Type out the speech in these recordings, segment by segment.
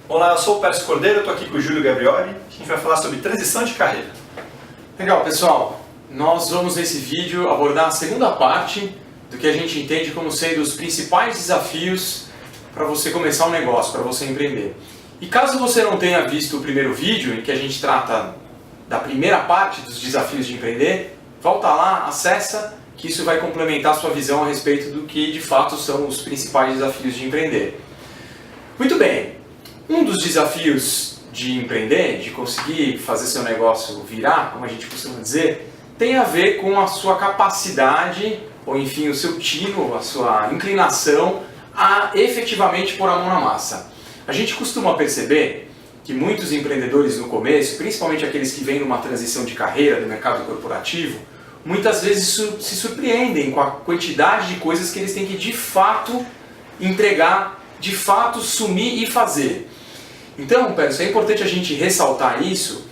Olá, eu sou o Pérez Cordeiro, estou aqui com o Júlio Gabrioli. A gente vai falar sobre transição de carreira. Legal, pessoal. Nós vamos nesse vídeo abordar a segunda parte do que a gente entende como sendo os principais desafios para você começar um negócio, para você empreender. E caso você não tenha visto o primeiro vídeo, em que a gente trata da primeira parte dos desafios de empreender, volta lá, acessa, que isso vai complementar a sua visão a respeito do que de fato são os principais desafios de empreender. Muito bem, um dos desafios de empreender, de conseguir fazer seu negócio virar, como a gente costuma dizer, tem a ver com a sua capacidade, ou enfim, o seu tino, a sua inclinação a efetivamente pôr a mão na massa. A gente costuma perceber que muitos empreendedores no começo, principalmente aqueles que vêm numa transição de carreira do mercado corporativo, muitas vezes se surpreendem com a quantidade de coisas que eles têm que de fato entregar, de fato sumir e fazer. Então, Pérez, é importante a gente ressaltar isso,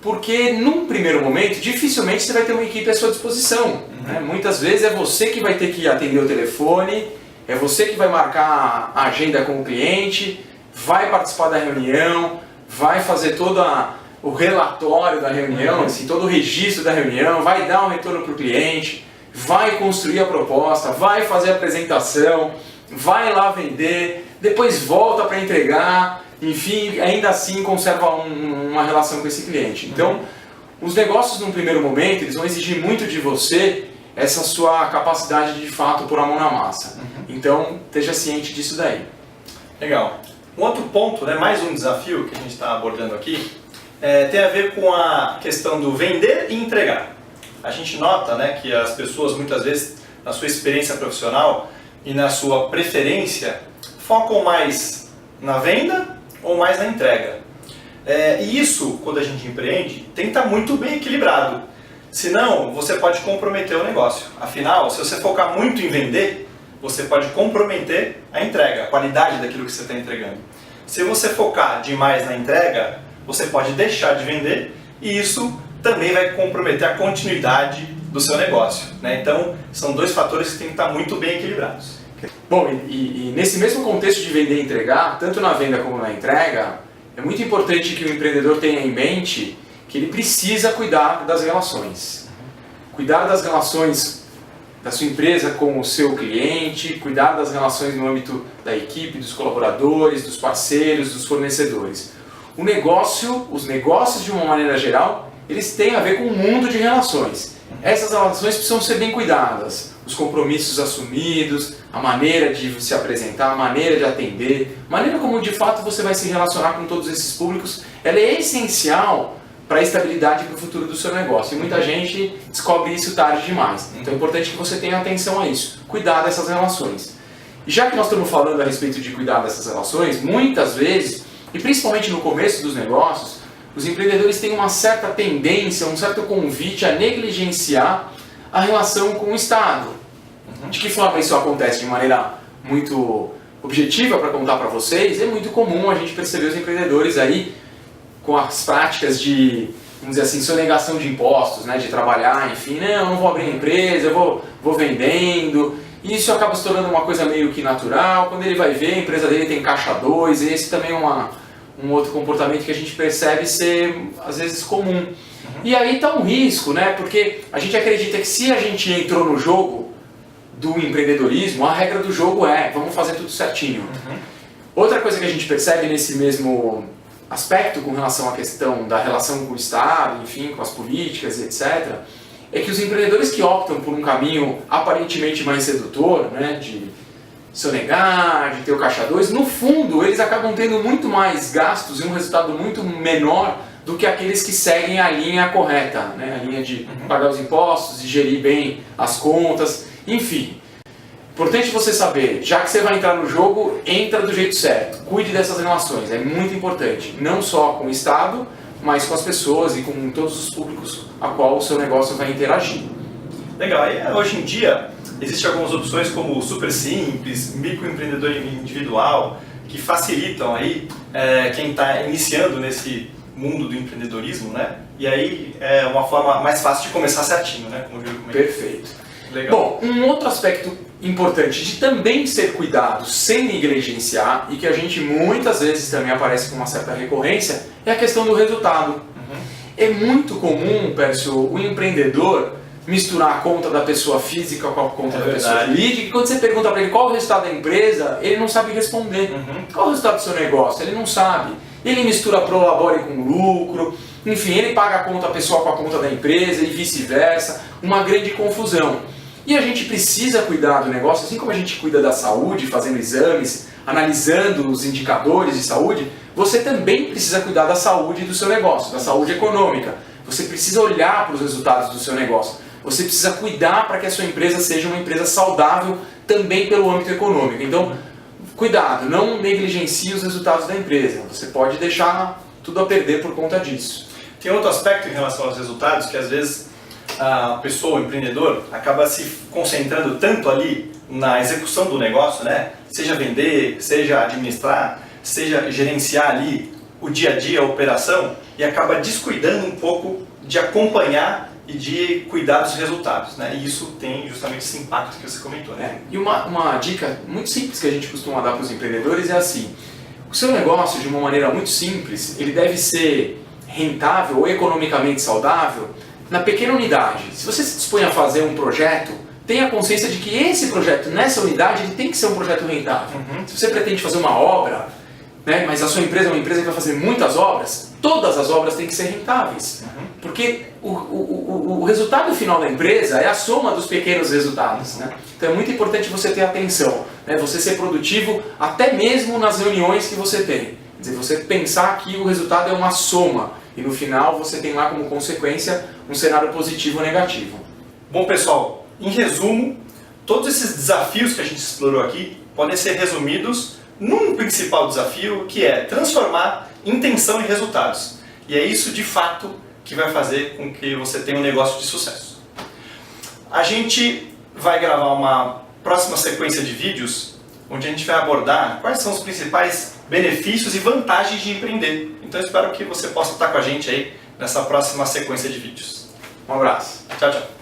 porque num primeiro momento, dificilmente você vai ter uma equipe à sua disposição. Né? Muitas vezes é você que vai ter que atender o telefone, é você que vai marcar a agenda com o cliente, vai participar da reunião, vai fazer todo o relatório da reunião, assim, todo o registro da reunião, vai dar um retorno para o cliente, vai construir a proposta, vai fazer a apresentação, vai lá vender, depois volta para entregar, enfim, ainda assim conserva uma relação com esse cliente. Então, os negócios num primeiro momento, eles vão exigir muito de você essa sua capacidade de fato pôr a mão na massa. Então, esteja ciente disso daí. Legal. Um outro ponto, mais um desafio que a gente está abordando aqui, tem a ver com a questão do vender e entregar. A gente nota que as pessoas muitas vezes, na sua experiência profissional e na sua preferência, focam mais na venda ou mais na entrega. E isso, quando a gente empreende, tem que estar muito bem equilibrado. Senão, você pode comprometer o negócio. Afinal, se você focar muito em vender, você pode comprometer a entrega, a qualidade daquilo que você está entregando. Se você focar demais na entrega, você pode deixar de vender e isso também vai comprometer a continuidade do seu negócio. Então, são dois fatores que têm que estar muito bem equilibrados. Bom, e nesse mesmo contexto de vender e entregar, tanto na venda como na entrega, é muito importante que o empreendedor tenha em mente que ele precisa cuidar das relações. Cuidar das relações da sua empresa com o seu cliente, cuidar das relações no âmbito da equipe, dos colaboradores, dos parceiros, dos fornecedores. Os negócios de uma maneira geral, eles têm a ver com um mundo de relações. Essas relações precisam ser bem cuidadas, os compromissos assumidos, a maneira de se apresentar, a maneira de atender, a maneira como de fato você vai se relacionar com todos esses públicos, ela é essencial para a estabilidade e para o futuro do seu negócio. E muita gente descobre isso tarde demais. Então é importante que você tenha atenção a isso, cuidar dessas relações. E já que nós estamos falando a respeito de cuidar dessas relações, muitas vezes, e principalmente no começo dos negócios, os empreendedores têm uma certa tendência, um certo convite a negligenciar a relação com o Estado. De que forma isso acontece? De maneira muito objetiva para contar para vocês, é muito comum a gente perceber os empreendedores aí com as práticas de, vamos dizer assim, sonegação de impostos, de trabalhar, enfim, eu não vou abrir empresa, eu vou vendendo, e isso acaba se tornando uma coisa meio que natural. Quando ele vai ver, a empresa dele tem caixa 2, e esse também é um outro comportamento que a gente percebe ser, às vezes, comum. E aí está um risco, porque a gente acredita que se a gente entrou no jogo do empreendedorismo, a regra do jogo vamos fazer tudo certinho. Outra coisa que a gente percebe nesse mesmo aspecto com relação à questão da relação com o Estado, enfim, com as políticas, etc., é que os empreendedores que optam por um caminho aparentemente mais sedutor, de sonegar, de ter o caixa 2, no fundo eles acabam tendo muito mais gastos e um resultado muito menor do que aqueles que seguem a linha correta, a linha de pagar os impostos, de gerir bem as contas, enfim. Importante você saber, já que você vai entrar no jogo, entra do jeito certo. Cuide dessas relações, é muito importante. Não só com o Estado, mas com as pessoas e com todos os públicos a qual o seu negócio vai interagir. Legal, e hoje em dia existem algumas opções como o Super Simples, microempreendedor individual, que facilitam aí quem está iniciando nesse mundo do empreendedorismo, E aí é uma forma mais fácil de começar certinho, como o Júlio comentou. Perfeito. Legal. Bom, um outro aspecto importante de também ser cuidado sem negligenciar e que a gente muitas vezes também aparece com uma certa recorrência é a questão do resultado. É muito comum, Pércio, o empreendedor misturar a conta da pessoa física com a conta da pessoa jurídica, e quando você pergunta para ele qual é o resultado da empresa, ele não sabe responder. Qual é o resultado do seu negócio? Ele não sabe. Ele mistura prolabore com lucro, enfim, ele paga a conta pessoal com a conta da empresa e vice-versa, uma grande confusão. E a gente precisa cuidar do negócio, assim como a gente cuida da saúde, fazendo exames, analisando os indicadores de saúde, você também precisa cuidar da saúde do seu negócio, da saúde econômica. Você precisa olhar para os resultados do seu negócio. Você precisa cuidar para que a sua empresa seja uma empresa saudável também pelo âmbito econômico. Então, cuidado, não negligencie os resultados da empresa. Você pode deixar tudo a perder por conta disso. Tem outro aspecto em relação aos resultados que às vezes a pessoa, o empreendedor, acaba se concentrando tanto ali na execução do negócio, né? Seja vender, seja administrar, seja gerenciar ali o dia a dia, a operação, e acaba descuidando um pouco de acompanhar e de cuidar dos resultados, né? E isso tem justamente esse impacto que você comentou, né? E uma dica muito simples que a gente costuma dar para os empreendedores é assim: o seu negócio, de uma maneira muito simples, ele deve ser rentável ou economicamente saudável na pequena unidade. Se você se dispõe a fazer um projeto, tenha consciência de que esse projeto, nessa unidade, ele tem que ser um projeto rentável. Se você pretende fazer uma obra, né, mas a sua empresa é uma empresa que vai fazer muitas obras, todas as obras têm que ser rentáveis. Porque o resultado final da empresa é a soma dos pequenos resultados, né? Então é muito importante você ter atenção, né? Você ser produtivo até mesmo nas reuniões que você tem. Quer dizer, você pensar que o resultado é uma soma e no final você tem lá como consequência um cenário positivo ou negativo. Bom, pessoal, em resumo, todos esses desafios que a gente explorou aqui podem ser resumidos num principal desafio, que é transformar intenção em resultados. E é isso, de fato, que vai fazer com que você tenha um negócio de sucesso. A gente vai gravar uma próxima sequência de vídeos onde a gente vai abordar quais são os principais benefícios e vantagens de empreender. Então eu espero que você possa estar com a gente aí nessa próxima sequência de vídeos. Um abraço. Tchau, tchau.